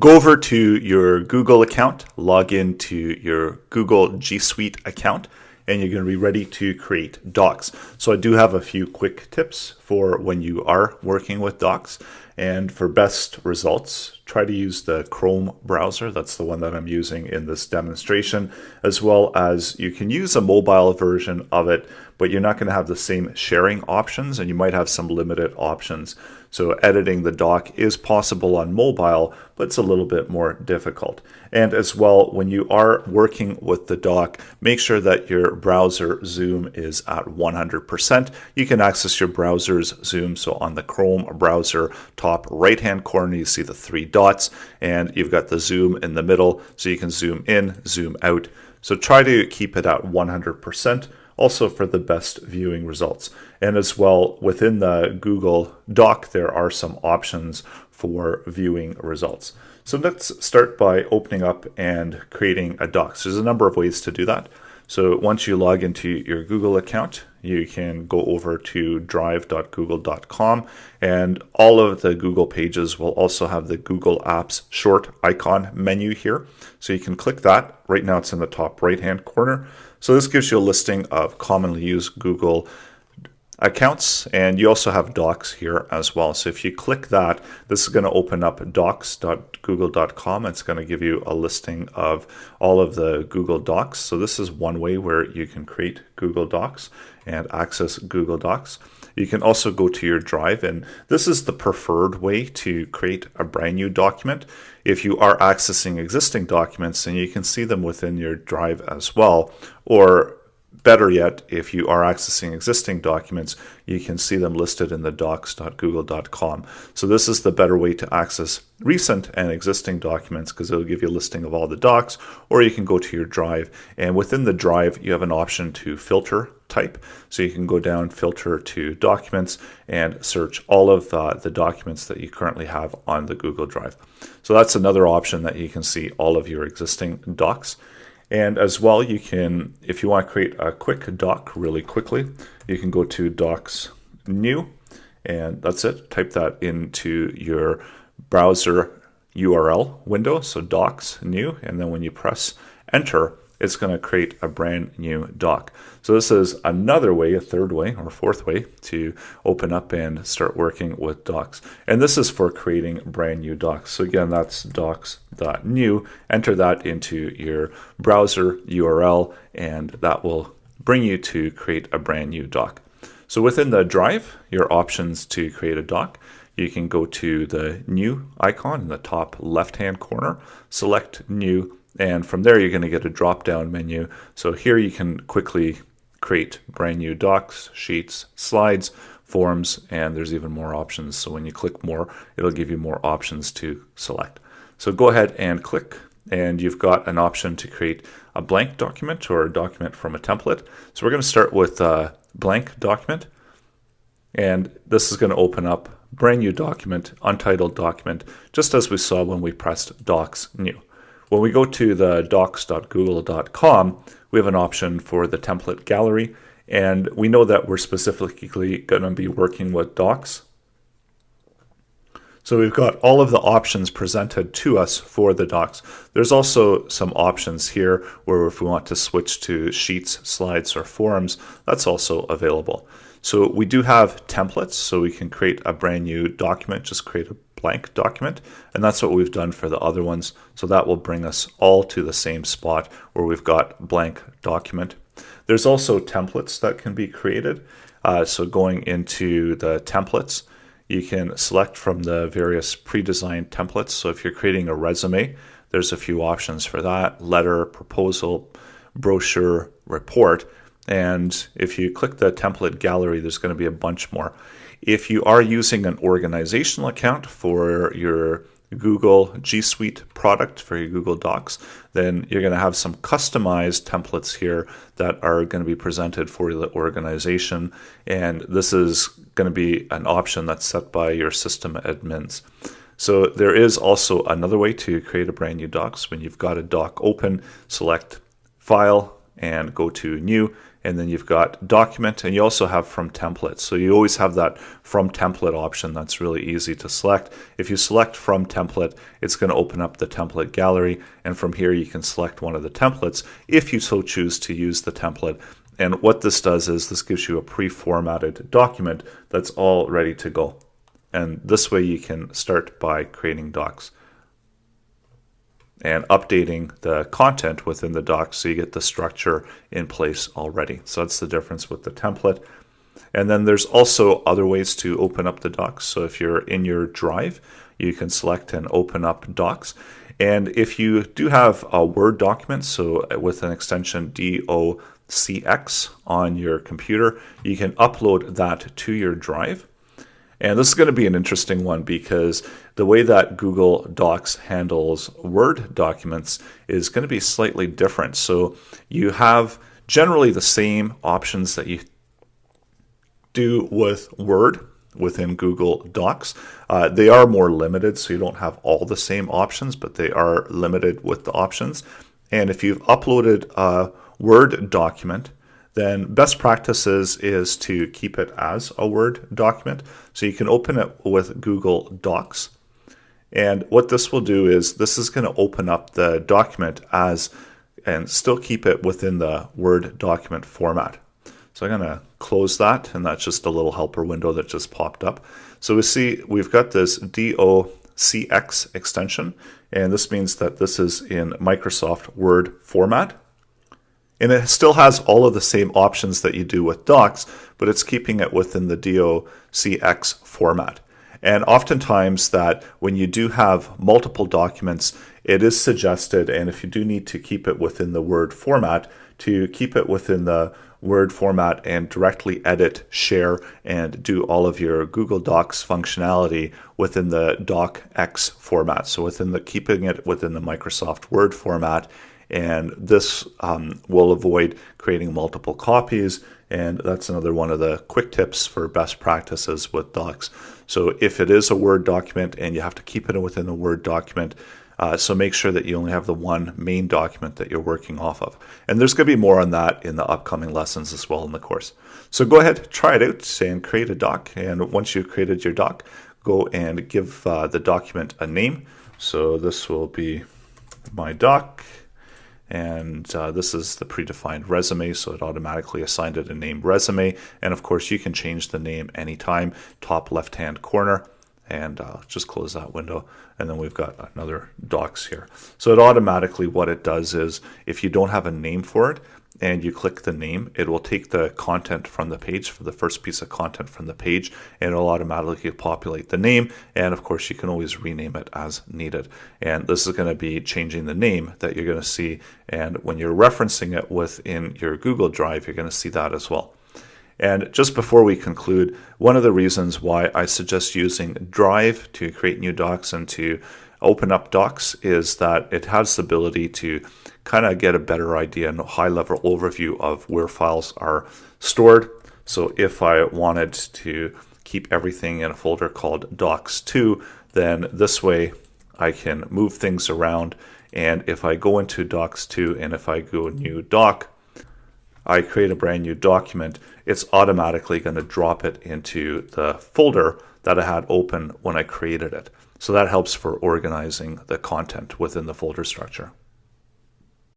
Go over to your Google account, log into your Google G Suite account, and you're going to be ready to create docs. So I do have a few quick tips for when you are working with docs. And for best results, try to use the Chrome browser. That's the one that I'm using in this demonstration, as well as you can use a mobile version of it, but you're not going to have the same sharing options and you might have some limited options. So editing the doc is possible on mobile, but it's a little bit more difficult. And as well, when you are working with the doc, make sure that your browser zoom is at 100%. You can access your browser's zoom. So on the Chrome browser, top right-hand corner, you see the three dots, and you've got the zoom in the middle, so you can zoom in, zoom out. So try to keep it at 100%. Also for the best viewing results. And as well, within the Google Doc, there are some options for viewing results. So let's start by opening up and creating a doc. So there's a number of ways to do that. So once you log into your Google account, you can go over to drive.google.com, and all of the Google pages will also have the Google Apps short icon menu here. So you can click that. Right now it's in the top right-hand corner. So this gives you a listing of commonly used Google accounts, and you also have docs here as well. So if you click that, this is going to open up docs.google.com. It's going to give you a listing of all of the Google Docs. So this is one way where you can create Google Docs and access Google Docs. You can also go to your Drive, and this is the preferred way to create a brand new document. If you are accessing existing documents, then you can see them within your Drive as well. Or better yet, if you are accessing existing documents, you can see them listed in the docs.google.com. So this is the better way to access recent and existing documents, because it'll give you a listing of all the docs. Or you can go to your Drive, and within the Drive, you have an option to filter type. So you can go down, filter to documents, and search all of the documents that you currently have on the Google Drive. So that's another option that you can see all of your existing docs. And as well, you can, if you want to create a quick doc really quickly, you can go to Docs New, and that's it. Type that into your browser URL window, so Docs New, and then when you press Enter, it's going to create a brand new doc. So this is another way, a third way or fourth way to open up and start working with docs. And this is for creating brand new docs. So again, that's docs.new. Enter that into your browser URL, and that will bring you to create a brand new doc. So within the Drive, your options to create a doc, you can go to the new icon in the top left-hand corner, select new, and from there, you're going to get a drop-down menu. So here you can quickly create brand new docs, sheets, slides, forms, and there's even more options. So when you click more, it'll give you more options to select. So go ahead and click, and you've got an option to create a blank document or a document from a template. So we're going to start with a blank document, and this is going to open up brand new document, untitled document, just as we saw when we pressed Docs New. When we go to the docs.google.com, we have an option for the template gallery, and we know that we're specifically going to be working with docs. So we've got all of the options presented to us for the docs. There's also some options here where if we want to switch to sheets, slides, or forms, that's also available. So we do have templates, so we can create a brand new document, just create a blank document, and that's what we've done for the other ones. So that will bring us all to the same spot where we've got blank document. There's also templates that can be created. So going into the templates, you can select from the various pre-designed templates. So if you're creating a resume, there's a few options for that: letter, proposal, brochure, report. And if you click the template gallery, there's going to be a bunch more. If you are using an organizational account for your Google G Suite product, for your Google Docs, then you're going to have some customized templates here that are going to be presented for the organization. And this is going to be an option that's set by your system admins. So there is also another way to create a brand new docs. When you've got a doc open, select File and go to New, and then you've got document, and you also have from template. So you always have that from template option that's really easy to select. If you select from template, it's going to open up the template gallery, and from here you can select one of the templates if you so choose to use the template. And what this does is this gives you a pre-formatted document that's all ready to go. And this way you can start by creating docs and updating the content within the docs so you get the structure in place already. So that's the difference with the template. And then there's also other ways to open up the docs. So if you're in your drive, you can select and open up docs. And if you do have a Word document, so with an extension DOCX on your computer, you can upload that to your drive. And this is going to be an interesting one because the way that Google Docs handles Word documents is going to be slightly different. So you have generally the same options that you do with Word within Google Docs. They are more limited, so you don't have all the same options, but they are limited with the options. And if you've uploaded a Word document, then best practices is to keep it as a Word document. So you can open it with Google Docs. And what this will do is this is going to open up the document as and still keep it within the Word document format. So I'm going to close that, and that's just a little helper window that just popped up. So we see we've got this DOCX extension, and this means that this is in Microsoft Word format. And it still has all of the same options that you do with Docs, but it's keeping it within the DOCX format. And oftentimes that when you do have multiple documents, it is suggested, and if you do need to keep it within the Word format, to keep it within the Word format and directly edit, share, and do all of your Google Docs functionality within the DocX format. So keeping it within the Microsoft Word format. And this will avoid creating multiple copies. And that's another one of the quick tips for best practices with Docs. So if it is a Word document and you have to keep it within the Word document, so make sure that you only have the one main document that you're working off of. And there's going to be more on that in the upcoming lessons as well in the course. So go ahead, try it out and create a doc. And once you've created your doc, go and give the document a name. So this will be my doc. And this is the predefined resume, so it automatically assigned it a name resume. And of course, you can change the name anytime, top left-hand corner. And just close that window. And then we've got another docs here. So it automatically, what it does is, if you don't have a name for it, and you click the name, it will take the content from the page, for the first piece of content from the page, and it'll automatically populate the name. And of course, you can always rename it as needed. And this is going to be changing the name that you're going to see. And when you're referencing it within your Google Drive, you're going to see that as well. And just before we conclude, one of the reasons why I suggest using Drive to create new docs and to open up docs is that it has the ability to kind of get a better idea and a high-level overview of where files are stored. So if I wanted to keep everything in a folder called Docs2, then this way I can move things around. And if I go into Docs2 and if I go new doc, I create a brand new document, it's automatically going to drop it into the folder that I had open when I created it. So that helps for organizing the content within the folder structure.